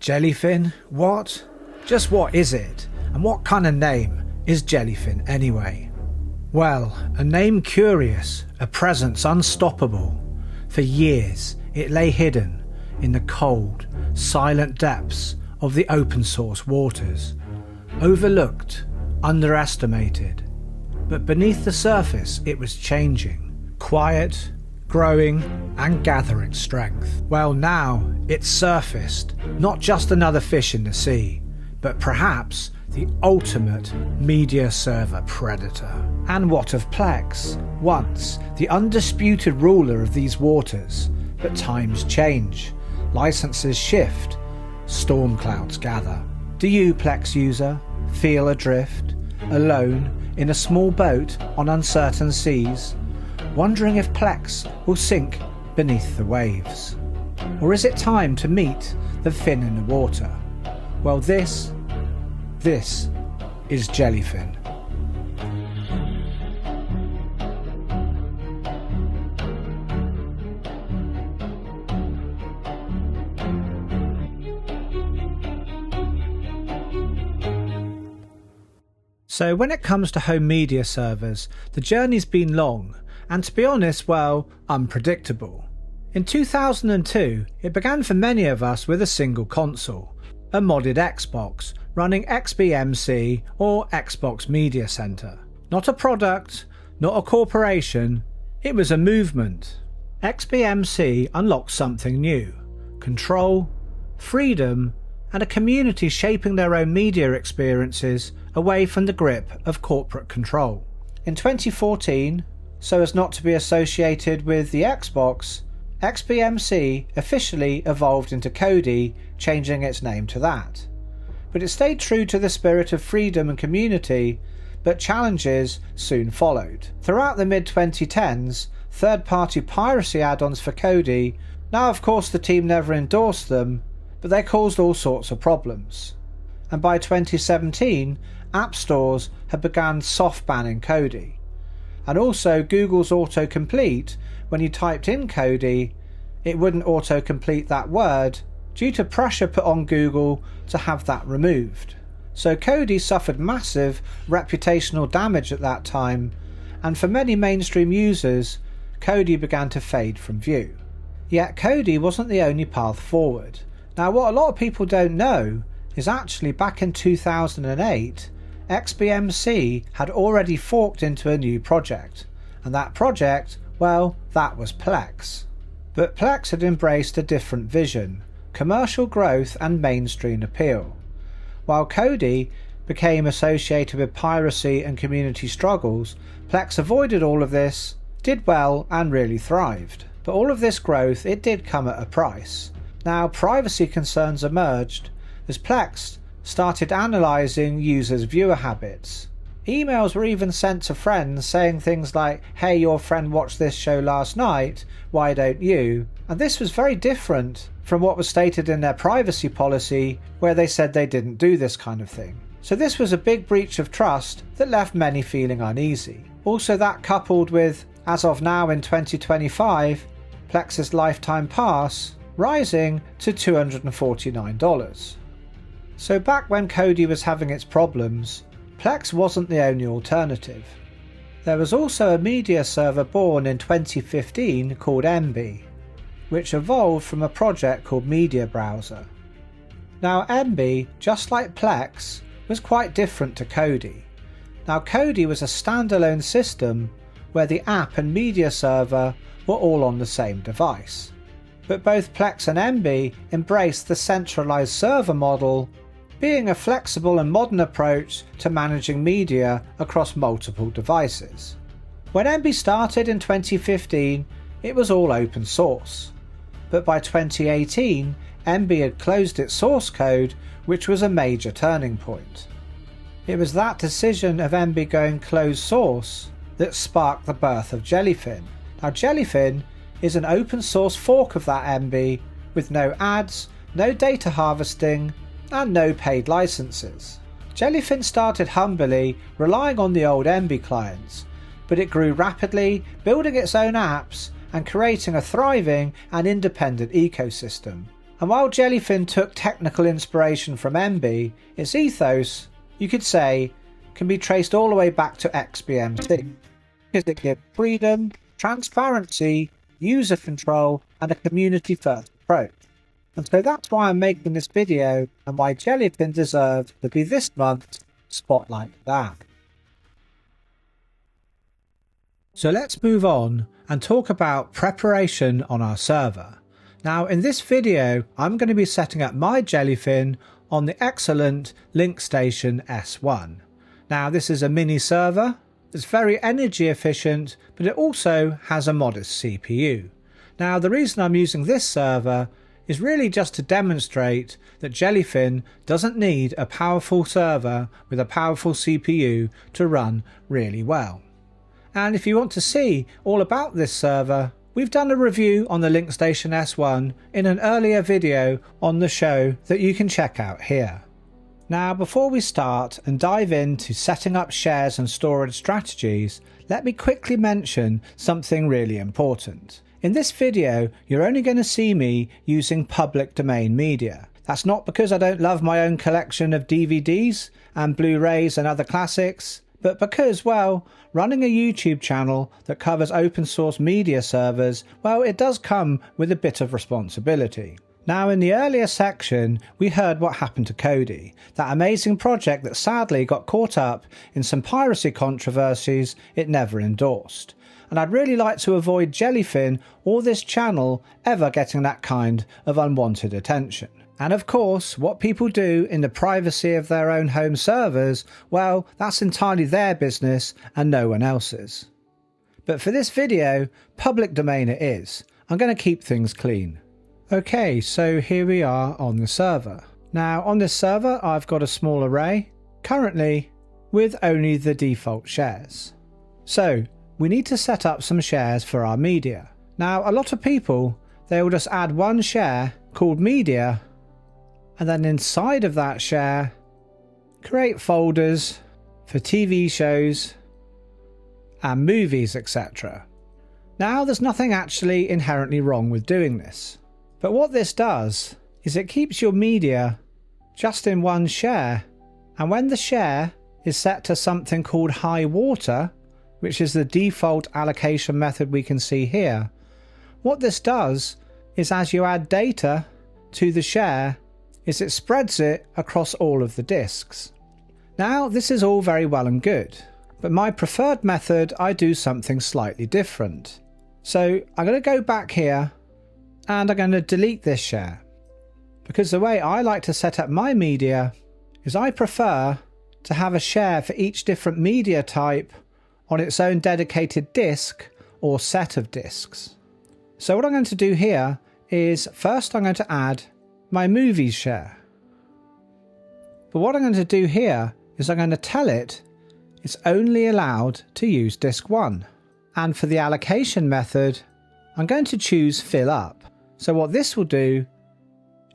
Jellyfin? What? Just what is it? And what kind of name is Jellyfin anyway? Well, a name curious, a presence unstoppable. For years it lay hidden in the cold, silent depths of the open source waters. Overlooked, underestimated. But beneath the surface it was changing. Quiet, growing and gathering strength. Well, now it's surfaced, not just another fish in the sea, but perhaps the ultimate media server predator. And what of Plex? Once the undisputed ruler of these waters, but times change, licenses shift, storm clouds gather. Do you, Plex user, feel adrift, alone in a small boat on uncertain seas, wondering if Plex will sink beneath the waves? Or is it time to meet the fin in the water? Well, this is Jellyfin. So when it comes to home media servers, the journey's been long and, to be honest, well, unpredictable. In 2002, it began for many of us with a single console, a modded Xbox running XBMC or Xbox Media Center. Not a product, not a corporation, it was a movement. XBMC unlocked something new: control, freedom, and a community shaping their own media experiences away from the grip of corporate control. In 2014, so as not to be associated with the Xbox, XBMC officially evolved into Kodi, changing its name to that. But it stayed true to the spirit of freedom and community, but challenges soon followed. Throughout the mid-2010s, third-party piracy add-ons for Kodi, now of course the team never endorsed them, but they caused all sorts of problems. And by 2017, app stores had begun soft banning Kodi. And also Google's autocomplete, when you typed in Kodi, it wouldn't autocomplete that word due to pressure put on Google to have that removed. So Kodi suffered massive reputational damage at that time, and for many mainstream users, Kodi began to fade from view. Yet Kodi wasn't the only path forward. Now, what a lot of people don't know is actually back in 2008, XBMC had already forked into a new project, and that project, well, that was Plex. But Plex had embraced a different vision: commercial growth and mainstream appeal. While Kodi became associated with piracy and community struggles, Plex avoided all of this, did well and really thrived. But all of this growth, it did come at a price. Now, privacy concerns emerged as Plex started analysing users' viewer habits. Emails were even sent to friends saying things like, "Hey, your friend watched this show last night, why don't you?" And this was very different from what was stated in their privacy policy, where they said they didn't do this kind of thing. So this was a big breach of trust that left many feeling uneasy. Also, that coupled with, as of now in 2025, Plex's lifetime pass rising to $249. So back when Kodi was having its problems, Plex wasn't the only alternative. There was also a media server born in 2015 called Emby, which evolved from a project called Media Browser. Now Emby, just like Plex, was quite different to Kodi. Now Kodi was a standalone system where the app and media server were all on the same device. But both Plex and Emby embraced the centralized server model, being a flexible and modern approach to managing media across multiple devices. When Emby started in 2015, it was all open source. But by 2018, Emby had closed its source code, which was a major turning point. It was that decision of Emby going closed source that sparked the birth of Jellyfin. Now Jellyfin is an open source fork of that Emby with no ads, no data harvesting, and no paid licenses. Jellyfin started humbly, relying on the old Emby clients, but it grew rapidly, building its own apps and creating a thriving and independent ecosystem. And while Jellyfin took technical inspiration from Emby, its ethos, you could say, can be traced all the way back to XBMC, because it gives freedom, transparency, user control, and a community-first approach. And so that's why I'm making this video, and why Jellyfin deserves to be this month's Spotlight for that. So let's move on and talk about preparation on our server. Now in this video, I'm going to be setting up my Jellyfin on the excellent LinkStation S1. Now this is a mini server. It's very energy efficient, but it also has a modest CPU. Now the reason I'm using this server is really just to demonstrate that Jellyfin doesn't need a powerful server with a powerful CPU to run really well. And if you want to see all about this server, we've done a review on the LinkStation S1 in an earlier video on the show that you can check out here. Now before we start and dive into setting up shares and storage strategies, let me quickly mention something really important. In this video, you're only going to see me using public domain media. That's not because I don't love my own collection of DVDs and Blu-rays and other classics, but because, well, running a YouTube channel that covers open source media servers, well, it does come with a bit of responsibility. Now in the earlier section, we heard what happened to Kodi, that amazing project that sadly got caught up in some piracy controversies it never endorsed. And I'd really like to avoid Jellyfin or this channel ever getting that kind of unwanted attention. And of course, what people do in the privacy of their own home servers, well, that's entirely their business and no one else's. But for this video, public domain it is. I'm going to keep things clean. Okay, so here we are on the server. Now on this server, I've got a small array, currently with only the default shares. So we need to set up some shares for our media. Now a lot of people, they will just add one share called media, and then inside of that share, create folders for TV shows and movies, etc. Now there's nothing actually inherently wrong with doing this. But what this does is it keeps your media just in one share, and when the share is set to something called high water, which is the default allocation method we can see here, what this does is as you add data to the share, is it spreads it across all of the disks. Now this is all very well and good, but my preferred method, I do something slightly different. So I'm going to go back here and I'm going to delete this share, because the way I like to set up my media is I prefer to have a share for each different media type on its own dedicated disk or set of disks. So what I'm going to do here is first I'm going to add my movies share. But what I'm going to do here is I'm going to tell it it's only allowed to use disk 1. And for the allocation method, I'm going to choose fill up. So what this will do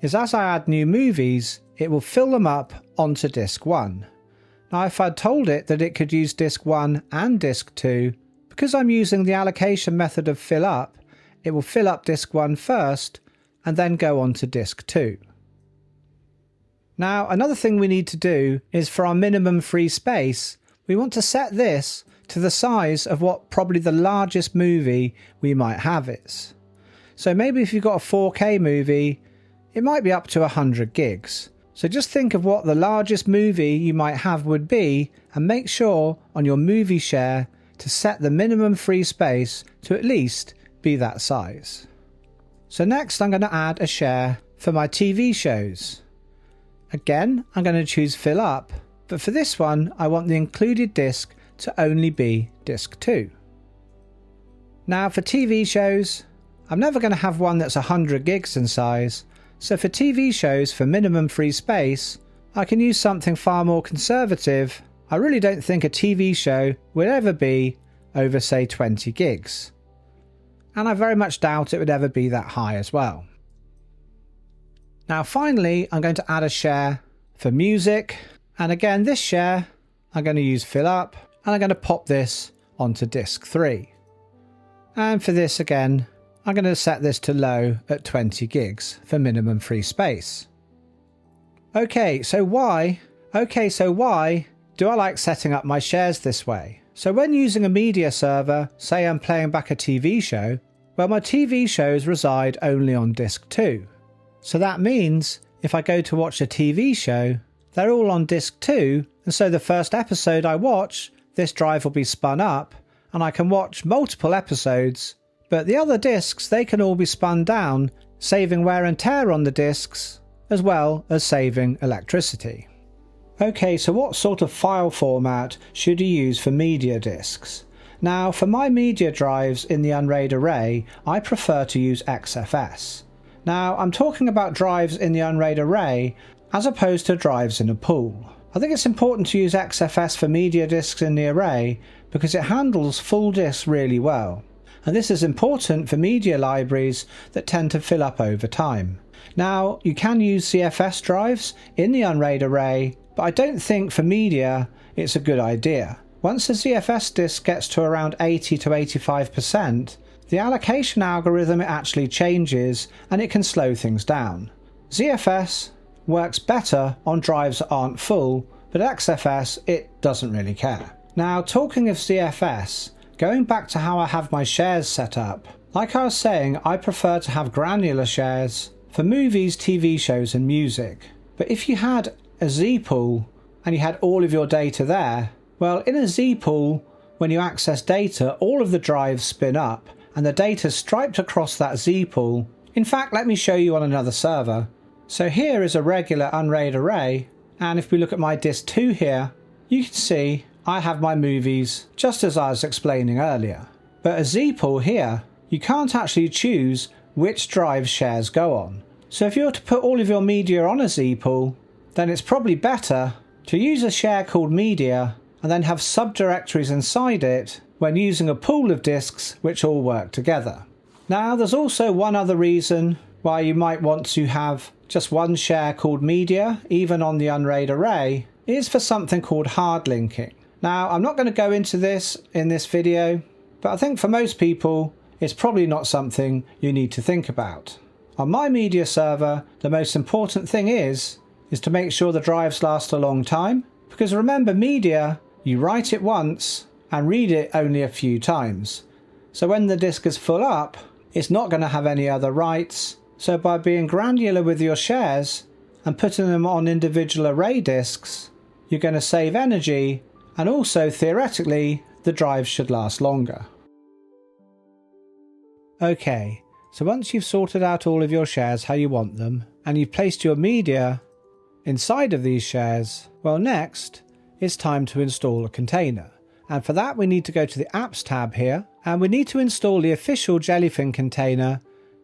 is as I add new movies, it will fill them up onto disk 1. Now if I'd told it that it could use disk 1 and disk 2, because I'm using the allocation method of fill up, it will fill up disk 1 first and then go on to disk 2. Now another thing we need to do is for our minimum free space, we want to set this to the size of what probably the largest movie we might have is. So maybe if you've got a 4K movie, it might be up to 100 gigs. So just think of what the largest movie you might have would be and make sure on your movie share to set the minimum free space to at least be that size. So next I'm going to add a share for my TV shows. Again, I'm going to choose fill up, but for this one I want the included disk to only be disk 2. Now for TV shows, I'm never going to have one that's 100 gigs in size, so for TV shows for minimum free space, I can use something far more conservative. I really don't think a TV show would ever be over say 20 gigs. And I very much doubt it would ever be that high as well. Now finally, I'm going to add a share for music, and again this share, I'm going to use fill up, and I'm going to pop this onto disk 3. And for this again, I'm going to set this to low at 20 gigs for minimum free space. Okay, so why do I like setting up my shares this way? So when using a media server, say I'm playing back a TV show, well, my TV shows reside only on disk 2. So that means if I go to watch a TV show, they're all on disk 2, and so the first episode I watch, this drive will be spun up, and I can watch multiple episodes, but the other disks, they can all be spun down, saving wear and tear on the disks, as well as saving electricity. Okay, so what sort of file format should you use for media disks? Now, for my media drives in the Unraid array, I prefer to use XFS. Now, I'm talking about drives in the Unraid array as opposed to drives in a pool. I think it's important to use XFS for media disks in the array because it handles full disks really well. And this is important for media libraries that tend to fill up over time. Now, you can use CFS drives in the Unraid array, but I don't think for media it's a good idea. Once the ZFS disk gets to around 80 to 85%, the allocation algorithm actually changes and it can slow things down. ZFS works better on drives that aren't full, but XFS, it doesn't really care. Now, talking of ZFS, going back to how I have my shares set up, like I was saying, I prefer to have granular shares for movies, TV shows and music. But if you had a Z pool and you had all of your data there, well, in a Z pool, when you access data, all of the drives spin up and the data is striped across that Z pool. In fact, let me show you on another server. So here is a regular Unraid array, and if we look at my disk 2 here, you can see I have my movies just as I was explaining earlier. But a Z pool here, you can't actually choose which drive shares go on. So if you were to put all of your media on a Z pool, then it's probably better to use a share called media and then have subdirectories inside it when using a pool of disks which all work together. Now, there's also one other reason why you might want to have just one share called media, even on the Unraid array, is for something called hard linking. Now, I'm not going to go into this in this video, but I think for most people, it's probably not something you need to think about. On my media server, the most important thing is to make sure the drives last a long time, because remember, media, you write it once and read it only a few times. So when the disk is full up, it's not going to have any other writes. So by being granular with your shares and putting them on individual array disks, you're going to save energy, and also theoretically the drives should last longer. Okay, so once you've sorted out all of your shares how you want them, and you've placed your media inside of these shares, well, next it's time to install a container. And for that we need to go to the Apps tab here, and we need to install the official Jellyfin container,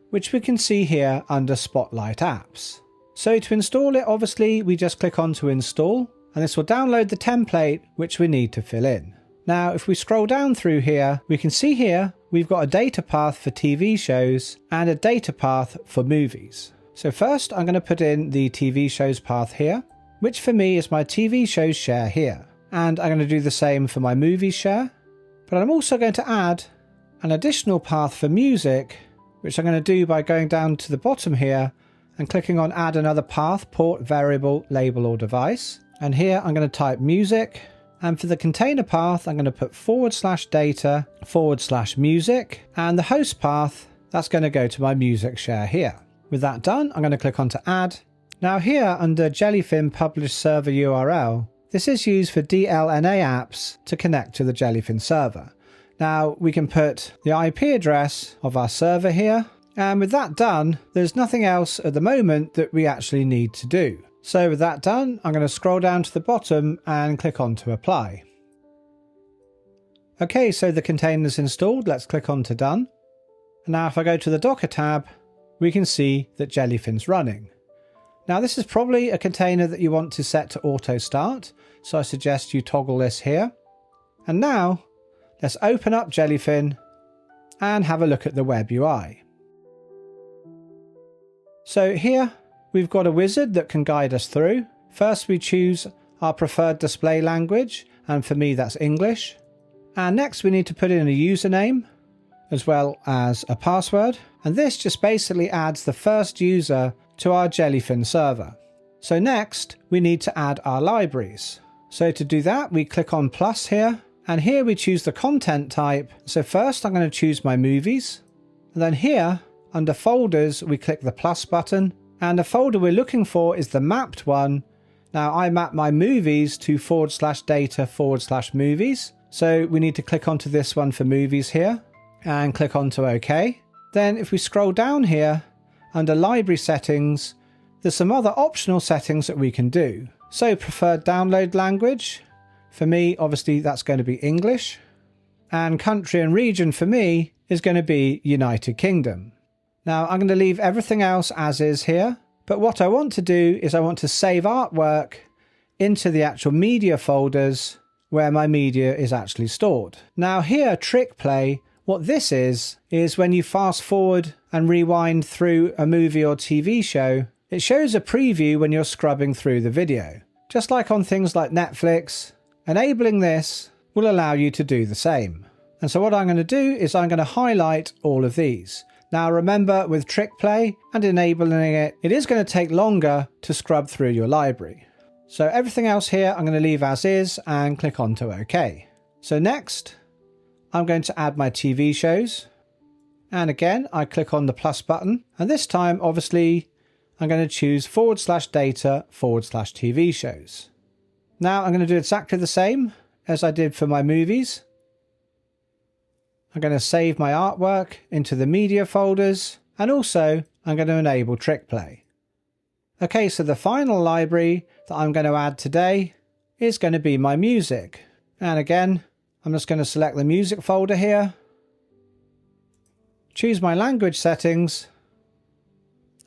which we can see here under Spotlight Apps. So to install it, obviously we just click on to install, and this will download the template which we need to fill in. Now if we scroll down through here, we can see here we've got a data path for TV shows and a data path for movies. So first I'm going to put in the TV shows path here, which for me is my TV shows share here. And I'm going to do the same for my movies share. But I'm also going to add an additional path for music, which I'm going to do by going down to the bottom here and clicking on add another path, port, variable, label or device. And here I'm going to type music. And for the container path, I'm going to put /data /music. And the host path, that's going to go to my music share here. With that done, I'm going to click on to add. Now here under Jellyfin publish server URL, this is used for DLNA apps to connect to the Jellyfin server. Now we can put the IP address of our server here, and with that done, there's nothing else at the moment that we actually need to do. So with that done, I'm going to scroll down to the bottom and click on to apply. Okay, so the container's installed. Let's click on to done. And now if I go to the Docker tab, we can see that Jellyfin's running. Now this is probably a container that you want to set to auto start, so I suggest you toggle this here. And now let's open up Jellyfin and have a look at the web UI. So here we've got a wizard that can guide us through. First we choose our preferred display language, and for me that's English. And next we need to put in a username, as well as a password. And this just basically adds the first user to our Jellyfin server. So next we need to add our libraries. So to do that, we click on plus here, and here we choose the content type. So first I'm going to choose my movies, and then here under folders we click the plus button, and the folder we're looking for is the mapped one. Now I map my movies to /data/movies. So we need to click onto this one for movies here and click onto OK. Then if we scroll down here under library settings, there's some other optional settings that we can do. So preferred download language, for me obviously that's going to be English, and country and region for me is going to be United Kingdom. Now I'm going to leave everything else as is here, but what I want to do is I want to save artwork into the actual media folders where my media is actually stored. Now here, trick play, what this is when you fast forward and rewind through a movie or TV show, it shows a preview when you're scrubbing through the video. Just like on things like Netflix, enabling this will allow you to do the same. And so what I'm going to do is I'm going to highlight all of these. Now remember, with trick play and enabling it, it is going to take longer to scrub through your library. So everything else here I'm going to leave as is and click on to OK. So next, I'm going to add my TV shows. And again, I click on the plus button. And this time, obviously, I'm going to choose /data/TV shows. Now I'm going to do exactly the same as I did for my movies. I'm going to save my artwork into the media folders, and also I'm going to enable trick play. Okay, so the final library that I'm going to add today is going to be my music. And again, I'm just going to select the music folder here, choose my language settings.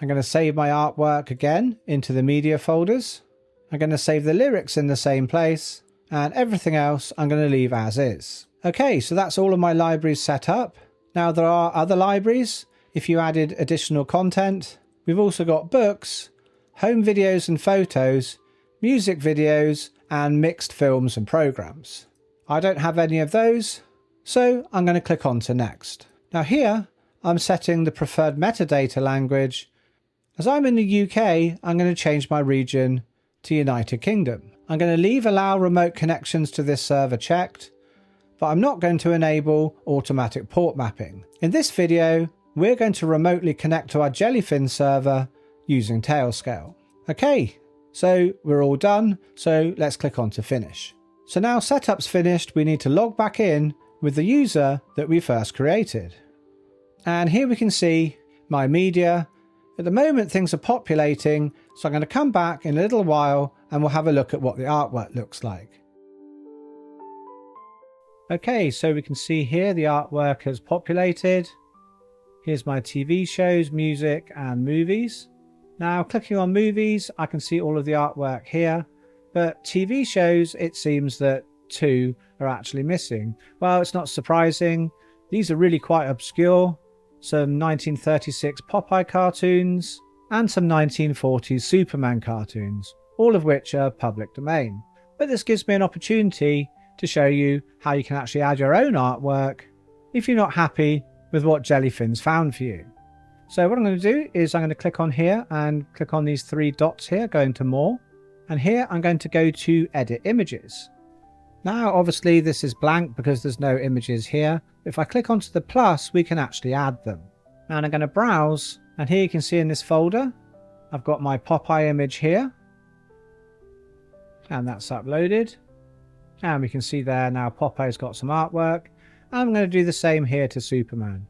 I'm going to save my artwork again into the media folders. I'm going to save the lyrics in the same place, and everything else I'm going to leave as is. Okay, so that's all of my libraries set up. Now there are other libraries if you added additional content. We've also got books, home videos and photos, music videos, and mixed films and programs. I don't have any of those, so I'm going to click on to next. Now here I'm setting the preferred metadata language. As I'm in the UK, I'm going to change my region to United Kingdom. I'm going to leave allow remote connections to this server checked, but I'm not going to enable automatic port mapping. In this video, we're going to remotely connect to our Jellyfin server using Tailscale. Okay, so we're all done, so let's click on to finish. So now setup's finished, we need to log back in with the user that we first created. And here we can see my media. At the moment things are populating, so I'm going to come back in a little while and we'll have a look at what the artwork looks like. Okay, so we can see here the artwork has populated. Here's my TV shows, music and movies. Now clicking on movies, I can see all of the artwork here, but TV shows, it seems that 2 are actually missing. Well, it's not surprising. These are really quite obscure. Some 1936 Popeye cartoons and some 1940s Superman cartoons, all of which are public domain. But this gives me an opportunity to show you how you can actually add your own artwork if you're not happy with what Jellyfin's found for you. So what I'm going to do is I'm going to click on here and click on these 3 dots here, going to more. And here I'm going to go to edit images. Now obviously this is blank because there's no images here. If I click onto the plus, we can actually add them. And I'm going to browse, and here you can see in this folder, I've got my Popeye image here. And that's uploaded. And we can see there now Popeye's got some artwork. And I'm going to do the same here to Superman.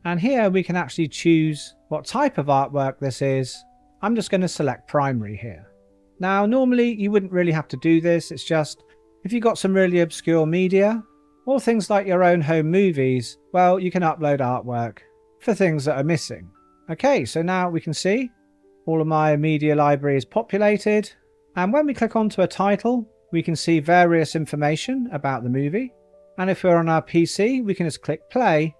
And here we can actually choose what type of artwork this is. I'm just going to select primary here. Now normally you wouldn't really have to do this, it's just if you've got some really obscure media or things like your own home movies, well, you can upload artwork for things that are missing. Okay, so now we can see all of my media library is populated, and when we click onto a title we can see various information about the movie, and if we're on our PC we can just click play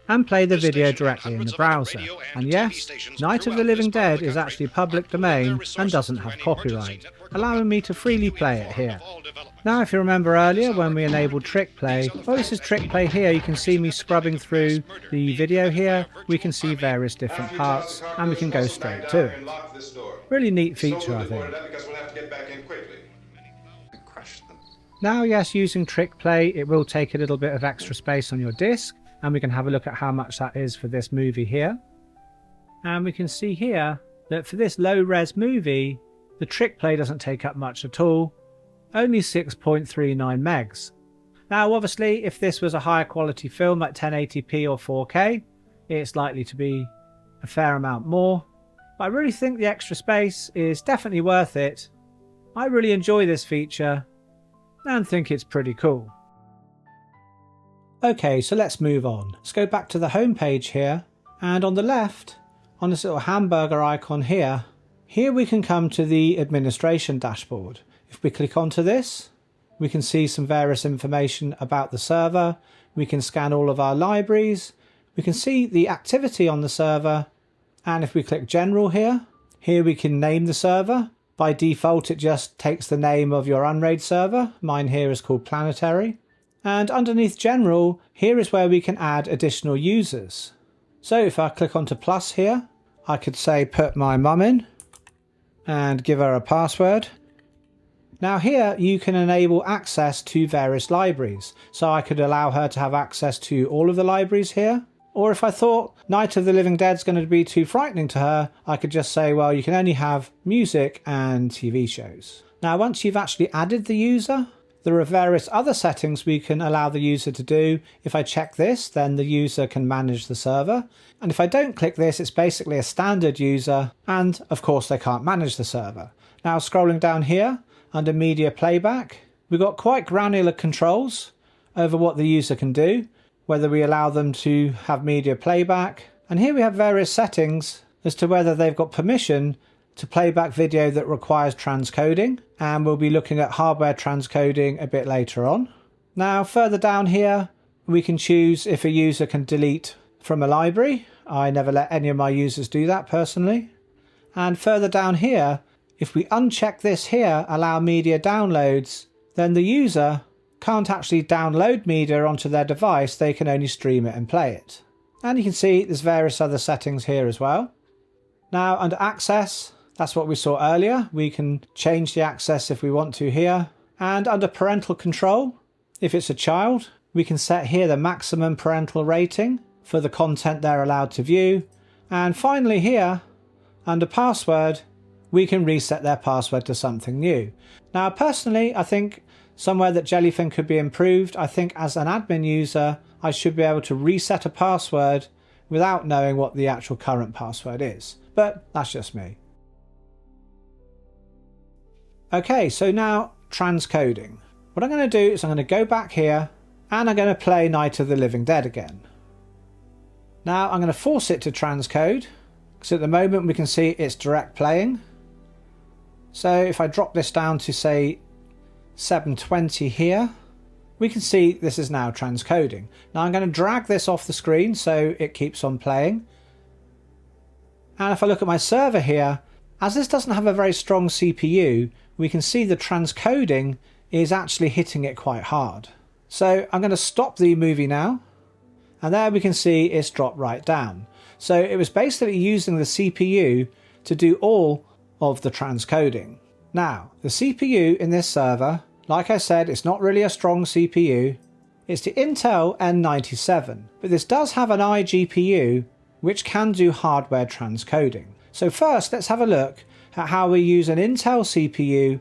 and play the video directly in the browser. And yes, Night of the Living Dead is actually public domain and doesn't have copyright, allowing me to freely play it here. Now if you remember earlier when we enabled trick play, well this is trick play here, you can see me scrubbing through the video here, we can see various different parts and we can go straight to it. Really neat feature I think. Now yes, using trick play it will take a little bit of extra space on your disk, and we can have a look at how much that is for this movie here. And we can see here that for this low res movie the trick play doesn't take up much at all, only 6.39 megs. Now obviously if this was a higher quality film like 1080p or 4K it's likely to be a fair amount more, but I really think the extra space is definitely worth it. I really enjoy this feature and think it's pretty cool. Okay, so let's move on. Let's go back to the home page here, and on the left, on this little hamburger icon here, we can come to the administration dashboard. If we click onto this, we can see some various information about the server, we can scan all of our libraries, we can see the activity on the server, and if we click General here we can name the server. By default it just takes the name of your Unraid server, mine here is called Planetary. And underneath General, here is where we can add additional users. So if I click onto plus here, I could say put my mum in and give her a password. Now here you can enable access to various libraries. So I could allow her to have access to all of the libraries here. Or if I thought Night of the Living Dead is going to be too frightening to her, I could just say, well, you can only have music and TV shows. Now once you've actually added the user, there are various other settings we can allow the user to do. If I check this, then the user can manage the server. And if I don't click this, it's basically a standard user. And of course, they can't manage the server. Now, scrolling down here under media playback, we've got quite granular controls over what the user can do, whether we allow them to have media playback. And here we have various settings as to whether they've got permission to playback video that requires transcoding, and we'll be looking at hardware transcoding a bit later on. Now further down here we can choose if a user can delete from a library. I never let any of my users do that personally. And further down here, if we uncheck this here, allow media downloads, then the user can't actually download media onto their device, they can only stream it and play it. And you can see there's various other settings here as well. Now under access, that's what we saw earlier. We can change the access if we want to here. And under parental control, if it's a child, we can set here the maximum parental rating for the content they're allowed to view. And finally here, under password, we can reset their password to something new. Now personally, I think somewhere that Jellyfin could be improved, I think as an admin user, I should be able to reset a password without knowing what the actual current password is. But that's just me. Okay, so now transcoding. What I'm going to do is I'm going to go back here and I'm going to play Night of the Living Dead again. Now I'm going to force it to transcode because at the moment we can see it's direct playing. So if I drop this down to say 720 here, we can see this is now transcoding. Now I'm going to drag this off the screen so it keeps on playing. And if I look at my server here, as this doesn't have a very strong CPU, we can see the transcoding is actually hitting it quite hard. So I'm going to stop the movie now, and there we can see it's dropped right down. So it was basically using the CPU to do all of the transcoding. Now, the CPU in this server, like I said, it's not really a strong CPU. It's the Intel N97, but this does have an iGPU which can do hardware transcoding. So first, let's have a look at how we use an Intel CPU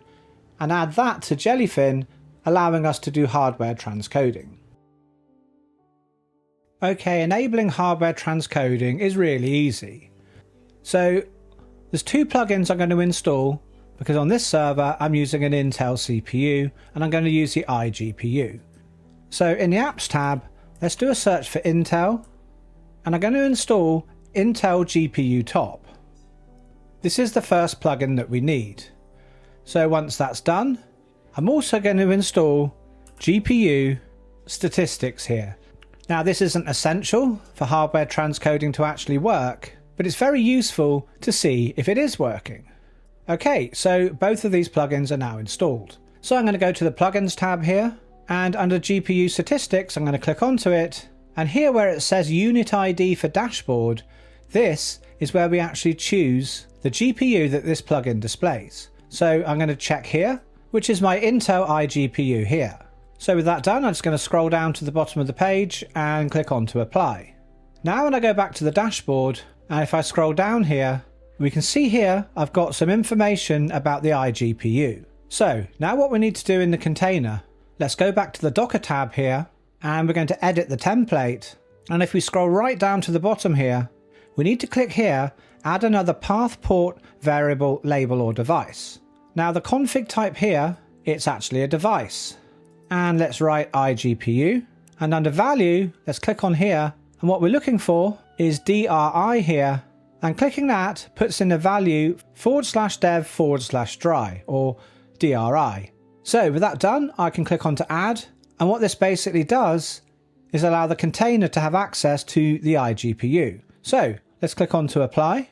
and add that to Jellyfin, allowing us to do hardware transcoding. Okay, enabling hardware transcoding is really easy. So there's two plugins I'm going to install because on this server I'm using an Intel CPU and I'm going to use the iGPU. So in the Apps tab, let's do a search for Intel and I'm going to install Intel GPU Top. This is the first plugin that we need. So once that's done, I'm also going to install GPU Statistics here. Now this isn't essential for hardware transcoding to actually work, but it's very useful to see if it is working. Okay, so both of these plugins are now installed. So I'm going to go to the plugins tab here, and under GPU statistics I'm going to click onto it, and here where it says unit ID for dashboard, this is where we actually choose the GPU that this plugin displays. So I'm going to check here, which is my Intel iGPU here. So with that done, I'm just going to scroll down to the bottom of the page and click on to apply. Now when I go back to the dashboard, and if I scroll down here, we can see here I've got some information about the iGPU. So now what we need to do in the container, let's go back to the Docker tab here, and we're going to edit the template. And if we scroll right down to the bottom here, we need to click here, add another path, port, variable, label or device. Now the config type here, it's actually a device. And let's write iGPU, and under value let's click on here, and what we're looking for is DRI here, and clicking that puts in the value /dev/dry or DRI. So with that done, I can click on to add, and what this basically does is allow the container to have access to the iGPU. So let's click on to apply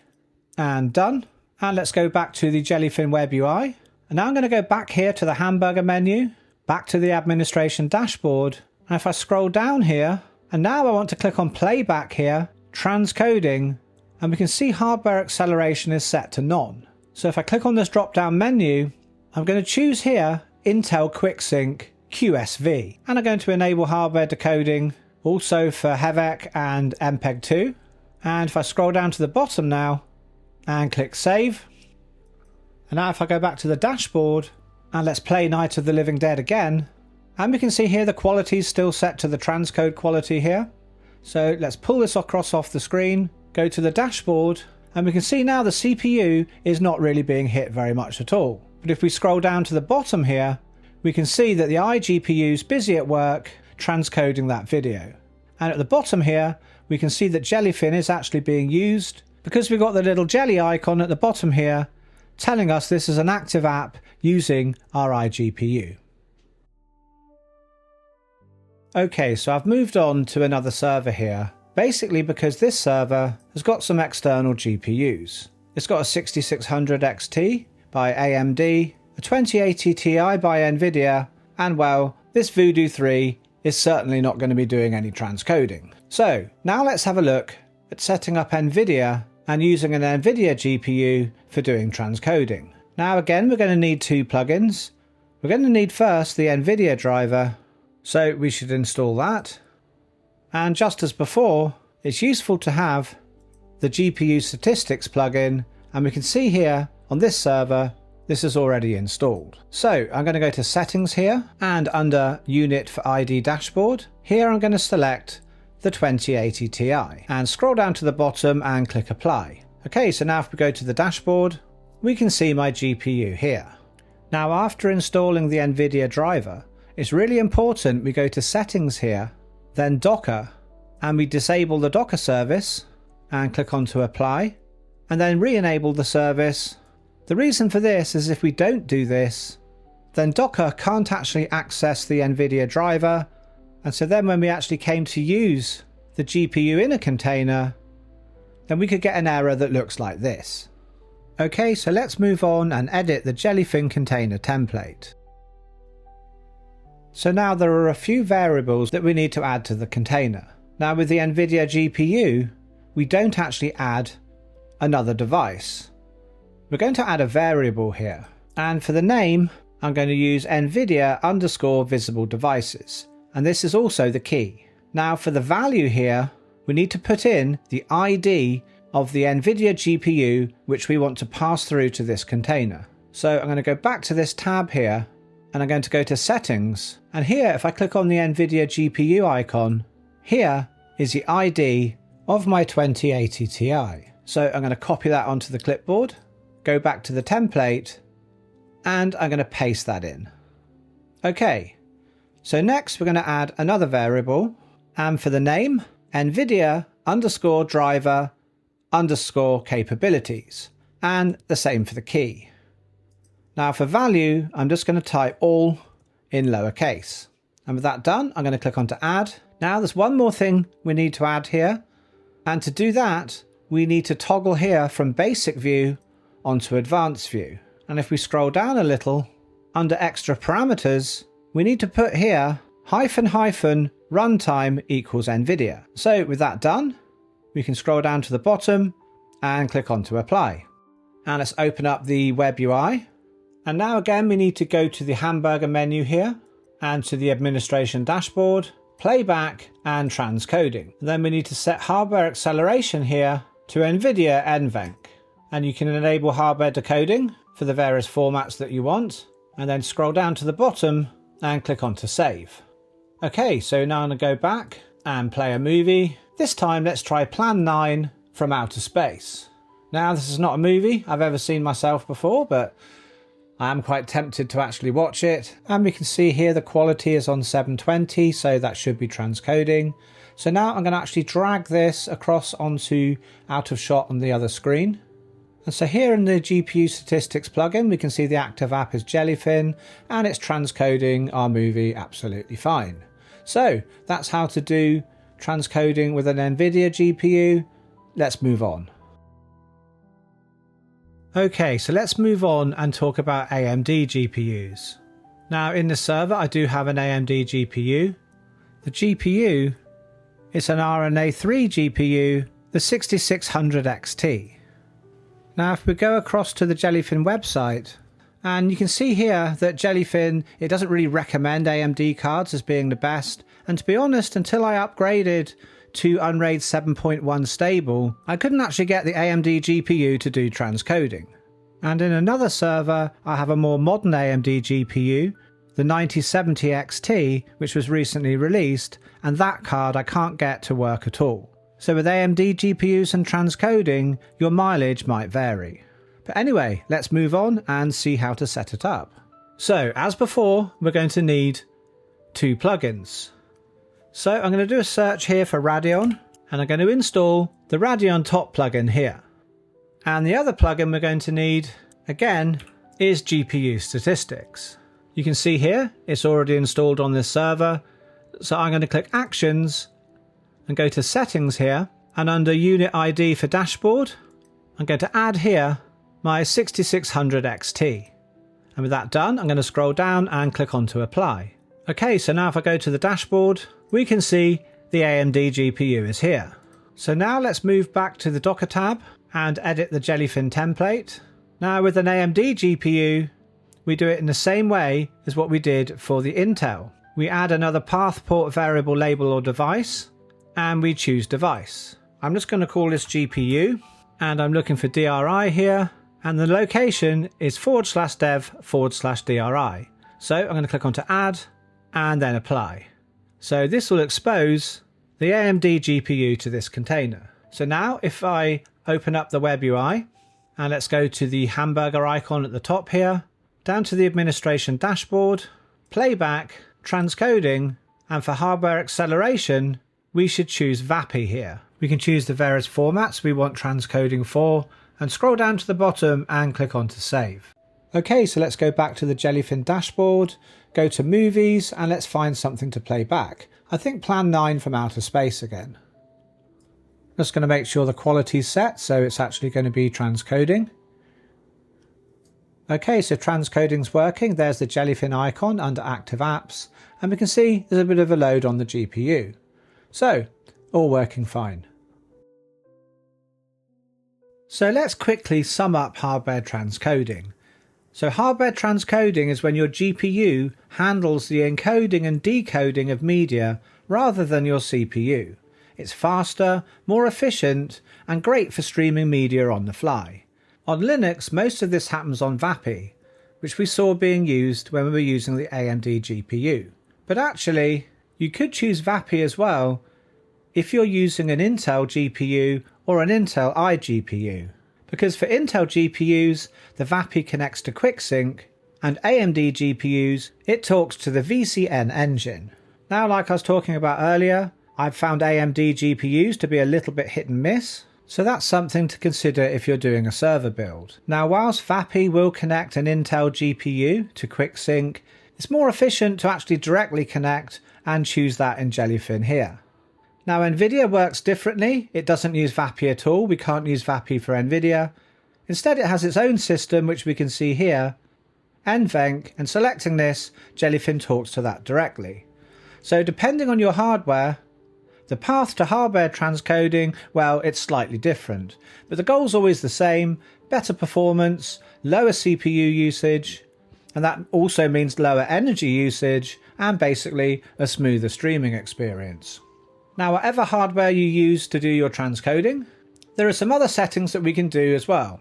and done, and let's go back to the Jellyfin web UI, and now I'm going to go back here to the hamburger menu, back to the administration dashboard, and if I scroll down here, and now I want to click on playback here, transcoding, and we can see hardware acceleration is set to none. So if I click on this drop down menu, I'm going to choose here Intel QuickSync QSV, and I'm going to enable hardware decoding also for HEVC and MPEG-2. And if I scroll down to the bottom now and click save, and now if I go back to the dashboard and let's play Night of the Living Dead again, and we can see here the quality is still set to the transcode quality here. So let's pull this across off the screen, go to the dashboard, and we can see now the CPU is not really being hit very much at all. But if we scroll down to the bottom here, we can see that the iGPU is busy at work transcoding that video. And at the bottom here, we can see that Jellyfin is actually being used because we've got the little jelly icon at the bottom here telling us this is an active app using our iGPU. Okay, so I've moved on to another server here, basically because this server has got some external GPUs. It's got a 6600 XT by AMD, a 2080 Ti by NVIDIA, and well, this Voodoo 3 is certainly not going to be doing any transcoding. So now let's have a look at setting up NVIDIA and using an NVIDIA GPU for doing transcoding. Now again, we're going to need two plugins. We're going to need first the NVIDIA driver, so we should install that. And just as before, it's useful to have the GPU statistics plugin, and we can see here on this server, this is already installed. So I'm going to go to settings here, and under unit for ID dashboard, here I'm going to select the 2080 Ti and scroll down to the bottom and click apply. Okay, so now if we go to the dashboard, we can see my GPU here. Now after installing the NVIDIA driver, it's really important we go to settings here, then Docker, and we disable the Docker service and click on to apply, and then re-enable the service. The reason for this is if we don't do this, then Docker can't actually access the NVIDIA driver, and so then when we actually came to use the GPU in a container, then we could get an error that looks like this. Okay, so let's move on and edit the Jellyfin container template. So now there are a few variables that we need to add to the container. Now with the NVIDIA GPU, we don't actually add another device. We're going to add a variable here, and for the name, I'm going to use NVIDIA_visible devices, and this is also the key. Now for the value here, we need to put in the ID of the NVIDIA GPU which we want to pass through to this container. So I'm going to go back to this tab here, and I'm going to go to settings, and here if I click on the NVIDIA GPU icon, here is the ID of my 2080 Ti. So I'm going to copy that onto the clipboard, go back to the template, and I'm going to paste that in. Okay, so next we're going to add another variable, and for the name, NVIDIA_driver_capabilities, and the same for the key. Now for value, I'm just going to type all in lowercase. And with that done, I'm going to click on to add, Now there's one more thing we need to add here, and to do that we need to toggle here from basic view onto advanced view. And if we scroll down a little, under extra parameters, we need to put here --runtime equals NVIDIA. So with that done, we can scroll down to the bottom and click on to apply. And let's open up the web UI. And now again, we need to go to the hamburger menu here and to the administration dashboard, playback and transcoding. Then we need to set hardware acceleration here to NVIDIA NVENC. And you can enable hardware decoding for the various formats that you want. And then scroll down to the bottom and click on to save. Okay, so now I'm going to go back and play a movie. This time let's try Plan 9 from Outer Space. Now this is not a movie I've ever seen myself before, but I am quite tempted to actually watch it. And we can see here the quality is on 720, so that should be transcoding. So now I'm going to actually drag this across onto out of shot on the other screen. And so here in the GPU statistics plugin, we can see the active app is Jellyfin and it's transcoding our movie absolutely fine. So that's how to do transcoding with an NVIDIA GPU. Let's move on. Okay, so let's move on and talk about AMD GPUs. Now in the server, I do have an AMD GPU. The GPU is an RNA3 GPU, the 6600 XT. Now if we go across to the Jellyfin website, and you can see here that Jellyfin, it doesn't really recommend AMD cards as being the best. And to be honest, until I upgraded to Unraid 7.1 stable, I couldn't actually get the AMD GPU to do transcoding. And in another server, I have a more modern AMD GPU, the 9070 XT, which was recently released, and that card I can't get to work at all. So with AMD GPUs and transcoding, your mileage might vary. But anyway, let's move on and see how to set it up. So as before, we're going to need 2 plugins. So I'm going to do a search here for Radeon, and I'm going to install the Radeon Top plugin here. And the other plugin we're going to need, again, is GPU Statistics. You can see here, it's already installed on this server. So I'm going to click Actions and go to Settings here, and under Unit ID for Dashboard, I'm going to add here my 6600 XT. And with that done, I'm going to scroll down and click on to Apply. Okay, so now if I go to the dashboard, we can see the AMD GPU is here. So now let's move back to the Docker tab and edit the Jellyfin template. Now with an AMD GPU, we do it in the same way as what we did for the Intel. We add another path port variable label or device, and we choose device. I'm just going to call this GPU, and I'm looking for DRI here, and the location is /dev/DRI. So I'm going to click on to add and then apply. So this will expose the AMD GPU to this container. So now if I open up the web UI and let's go to the hamburger icon at the top here, down to the administration dashboard, playback, transcoding, and for hardware acceleration, we should choose VAPI here. We can choose the various formats we want transcoding for and scroll down to the bottom and click on to save. Okay, so let's go back to the Jellyfin dashboard, go to movies, and let's find something to play back. I think Plan 9 from Outer Space again. Just going to make sure the quality's set, so it's actually going to be transcoding. Okay, so transcoding's working. There's the Jellyfin icon under active apps, and we can see there's a bit of a load on the GPU. So, all working fine. So let's quickly sum up hardware transcoding. So hardware transcoding is when your GPU handles the encoding and decoding of media rather than your CPU. It's faster, more efficient, and great for streaming media on the fly. On Linux, most of this happens on VAPI, which we saw being used when we were using the AMD GPU. But actually, you could choose VAPI as well if you're using an Intel GPU or an Intel iGPU. Because for Intel GPUs, the VAPI connects to QuickSync, and AMD GPUs, it talks to the VCN engine. Now, like I was talking about earlier, I've found AMD GPUs to be a little bit hit and miss, so that's something to consider if you're doing a server build. Now, whilst VAPI will connect an Intel GPU to QuickSync, It's more efficient to actually directly connect and choose that in Jellyfin here. Now NVIDIA works differently. It doesn't use VAPI at all. We can't use VAPI for NVIDIA. Instead it has its own system, which we can see here, NVENC, and selecting this, Jellyfin talks to that directly. So depending on your hardware, the path to hardware transcoding, well, it's slightly different. But the goal's always the same: better performance, lower CPU usage, and that also means lower energy usage, and basically a smoother streaming experience. Now, whatever hardware you use to do your transcoding, there are some other settings that we can do as well.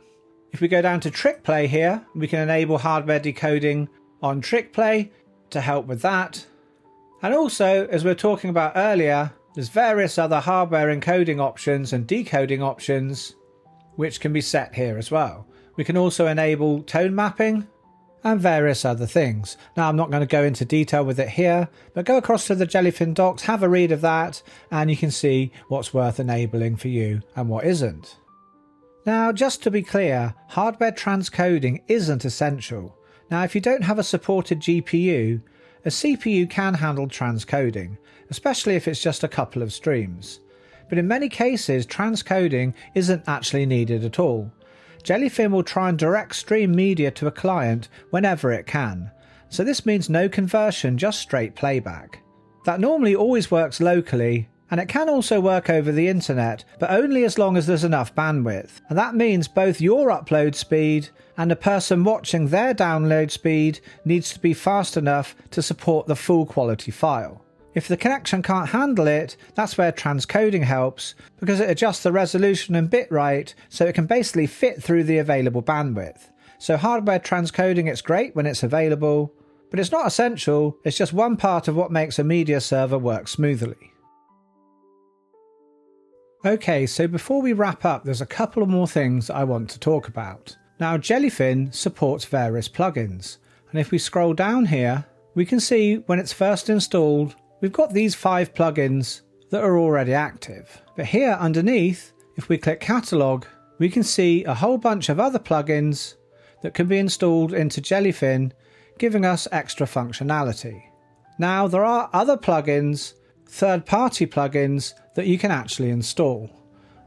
If we go down to Trick Play here, we can enable hardware decoding on Trick Play to help with that. And also, as we were talking about earlier, there's various other hardware encoding options and decoding options which can be set here as well. We can also enable tone mapping and various other things. Now, I'm not going to go into detail with it here, but go across to the Jellyfin docs, have a read of that, and you can see what's worth enabling for you and what isn't. Now, just to be clear, hardware transcoding isn't essential. Now, if you don't have a supported GPU, a CPU can handle transcoding, especially if it's just a couple of streams. But in many cases, transcoding isn't actually needed at all. Jellyfin will try and direct stream media to a client whenever it can, so this means no conversion, just straight playback. That normally always works locally, and it can also work over the internet, but only as long as there's enough bandwidth, and that means both your upload speed and the person watching their download speed needs to be fast enough to support the full quality file. If the connection can't handle it, that's where transcoding helps, because it adjusts the resolution and bitrate so it can basically fit through the available bandwidth. So hardware transcoding, it's great when it's available, but it's not essential. It's just one part of what makes a media server work smoothly. Okay, so before we wrap up, there's a couple of more things I want to talk about. Now, Jellyfin supports various plugins, and if we scroll down here, we can see when it's first installed, we've got these 5 plugins that are already active. But here underneath, if we click Catalog, we can see a whole bunch of other plugins that can be installed into Jellyfin, giving us extra functionality. Now, there are other plugins, third-party plugins, that you can actually install.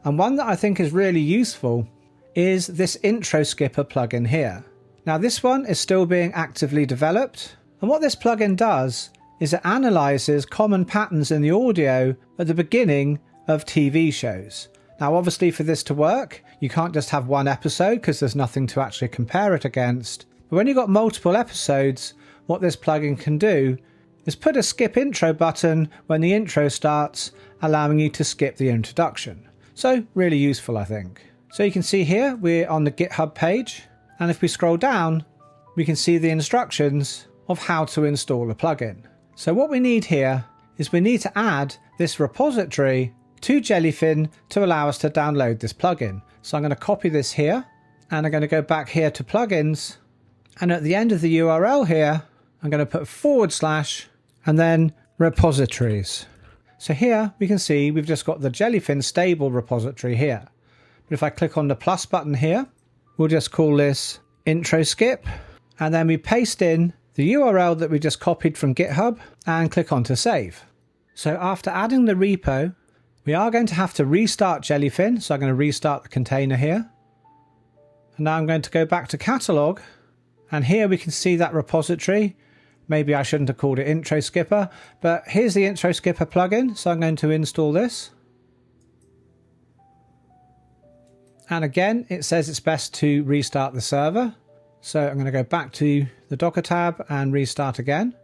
And one that I think is really useful is this intro skipper plugin here. Now, this one is still being actively developed, and what this plugin does is it analyzes common patterns in the audio at the beginning of TV shows. Now, obviously for this to work, you can't just have one episode because there's nothing to actually compare it against. But when you've got multiple episodes, what this plugin can do is put a skip intro button when the intro starts, allowing you to skip the introduction. So really useful, I think. So you can see here, we're on the GitHub page. And if we scroll down, we can see the instructions of how to install a plugin. So what we need here is we need to add this repository to Jellyfin to allow us to download this plugin. So I'm going to copy this here, and I'm going to go back here to plugins, and at the end of the URL here, I'm going to put / and then repositories. So here we can see we've just got the Jellyfin stable repository here. But if I click on the plus button here, we'll just call this intro skip, and then we paste in the URL that we just copied from GitHub and click on to save. So after adding the repo, we are going to have to restart Jellyfin. So I'm going to restart the container here. And now I'm going to go back to catalog, and here we can see that repository. Maybe I shouldn't have called it intro skipper, but here's the intro skipper plugin. So I'm going to install this. And again, it says it's best to restart the server. So I'm going to go back to the Docker tab and restart again.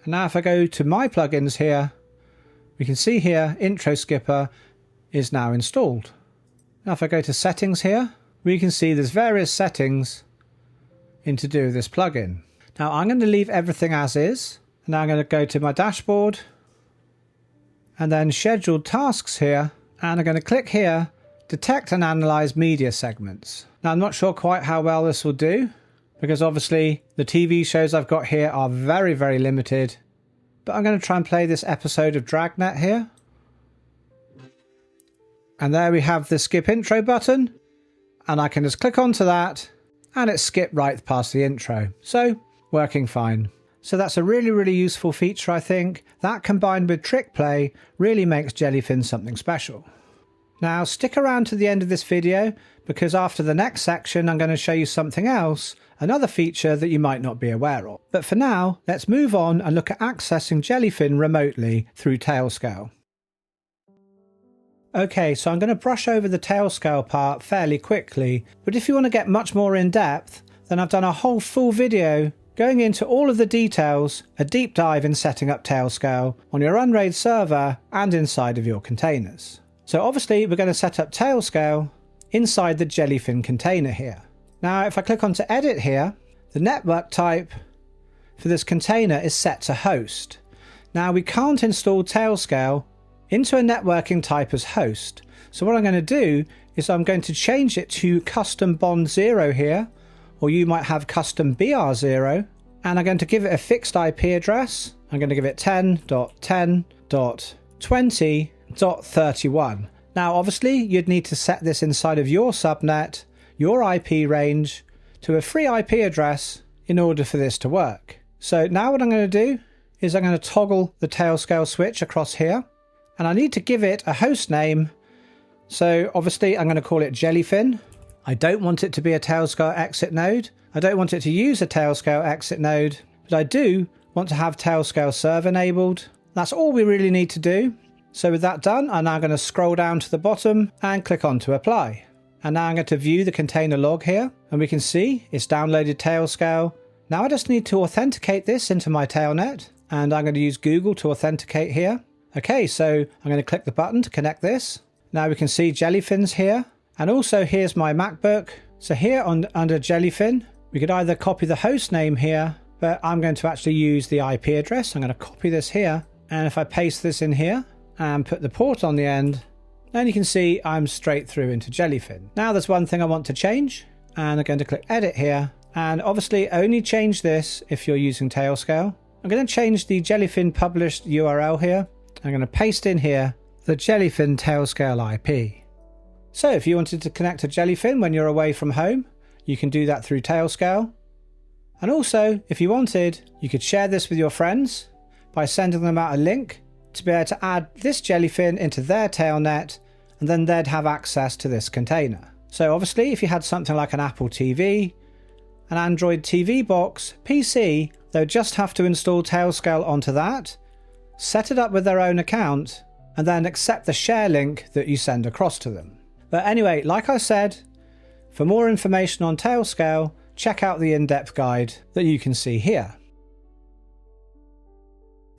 And now if I go to my plugins here, we can see here intro skipper is now installed. Now if I go to settings here, we can see there's various settings to do with this plugin. Now I'm going to leave everything as is. And now I'm going to go to my dashboard and then scheduled tasks here. And I'm going to click here, detect and analyze media segments. Now I'm not sure quite how well this will do, because obviously the TV shows I've got here are very, very limited. But I'm going to try and play this episode of Dragnet here. And there we have the skip intro button. And I can just click onto that and it skipped right past the intro. So working fine. So that's a really useful feature, I think. That combined with trick play really makes Jellyfin something special. Now stick around to the end of this video, because after the next section I'm going to show you something else, another feature that you might not be aware of. But for now, let's move on and look at accessing Jellyfin remotely through Tailscale. Okay, so I'm going to brush over the Tailscale part fairly quickly, but if you want to get much more in depth, then I've done a whole full video going into all of the details, a deep dive in setting up Tailscale on your Unraid server and inside of your containers. So obviously we're going to set up Tailscale inside the Jellyfin container here. Now if I click onto edit here, the network type for this container is set to host. Now we can't install Tailscale into a networking type as host. So what I'm going to do is I'm going to change it to custom bond 0 here, or you might have custom BR0, and I'm going to give it a fixed IP address. I'm going to give it 10.10.20.31. Now obviously you'd need to set this inside of your subnet, your IP range, to a free IP address in order for this to work. So now what I'm going to do is I'm going to toggle the Tailscale switch across here, and I need to give it a host name. So obviously I'm going to call it Jellyfin. I don't want it to be a Tailscale exit node. I don't want it to use a Tailscale exit node, but I do want to have Tailscale serve enabled. That's all we really need to do. So with that done, I'm now going to scroll down to the bottom and click on to apply. And now I'm going to view the container log here, and we can see it's downloaded Tailscale. Now I just need to authenticate this into my Tailnet, and I'm going to use Google to authenticate here. Okay, so I'm going to click the button to connect this. Now we can see Jellyfin's here. And also here's my MacBook. So here under Jellyfin, we could either copy the host name here, but I'm going to actually use the IP address. I'm going to copy this here. And if I paste this in here and put the port on the end, then you can see I'm straight through into Jellyfin. Now there's one thing I want to change, and I'm going to click edit here. And obviously only change this if you're using Tailscale. I'm going to change the Jellyfin published URL here. I'm going to paste in here the Jellyfin Tailscale IP. So if you wanted to connect to Jellyfin when you're away from home, you can do that through Tailscale. And also, if you wanted, you could share this with your friends by sending them out a link to be able to add this Jellyfin into their Tailnet, and then they'd have access to this container. So obviously, if you had something like an Apple TV, an Android TV box, PC, they would just have to install Tailscale onto that, set it up with their own account, and then accept the share link that you send across to them. But anyway, like I said, for more information on Tailscale, check out the in-depth guide that you can see here.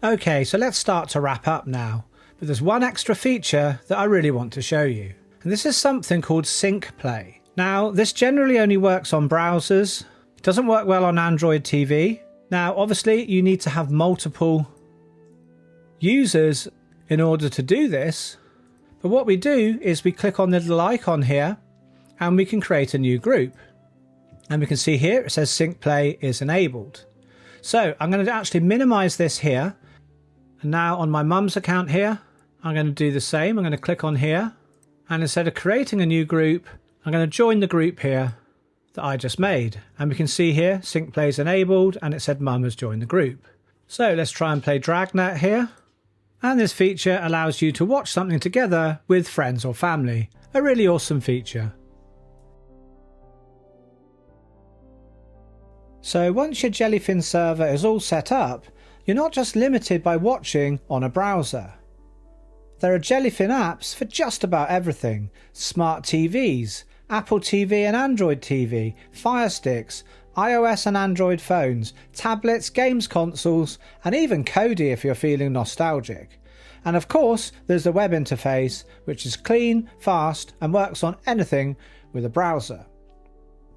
Okay, so let's start to wrap up now. But there's one extra feature that I really want to show you. And this is something called sync play. Now, this generally only works on browsers. It doesn't work well on Android TV. Now, obviously, you need to have multiple users in order to do this. But what we do is we click on the little icon here and we can create a new group. And we can see here it says sync play is enabled. So I'm going to actually minimize this here. And now on my mum's account here, I'm going to do the same. I'm going to click on here. And instead of creating a new group, I'm going to join the group here that I just made. And we can see here sync play is enabled and it said mum has joined the group. So let's try and play Dragnet here. And this feature allows you to watch something together with friends or family. A really awesome feature. So once your Jellyfin server is all set up, you're not just limited by watching on a browser. There are Jellyfin apps for just about everything. Smart TVs, Apple TV and Android TV, Fire Sticks, iOS and Android phones, tablets, games consoles, and even Kodi if you're feeling nostalgic. And of course, there's the web interface, which is clean, fast, and works on anything with a browser.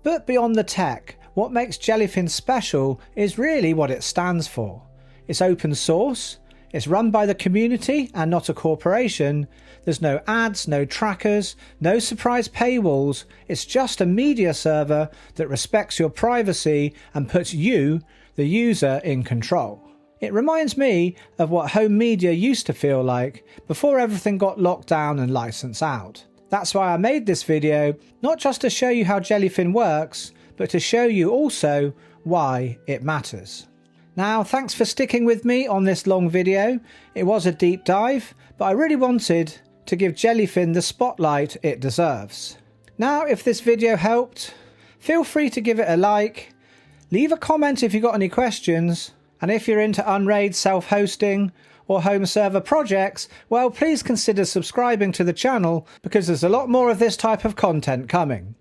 But beyond the tech, what makes Jellyfin special is really what it stands for. It's open source, it's run by the community and not a corporation, there's no ads, no trackers, no surprise paywalls, it's just a media server that respects your privacy and puts you, the user, in control. It reminds me of what home media used to feel like before everything got locked down and licensed out. That's why I made this video, not just to show you how Jellyfin works, but to show you also why it matters. Now, thanks for sticking with me on this long video. It was a deep dive, but I really wanted to give Jellyfin the spotlight it deserves. Now, if this video helped, feel free to give it a like, leave a comment if you've got any questions, and if you're into Unraid, self-hosting, or home server projects, well, please consider subscribing to the channel because there's a lot more of this type of content coming.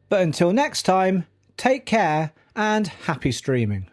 But until next time, take care and happy streaming.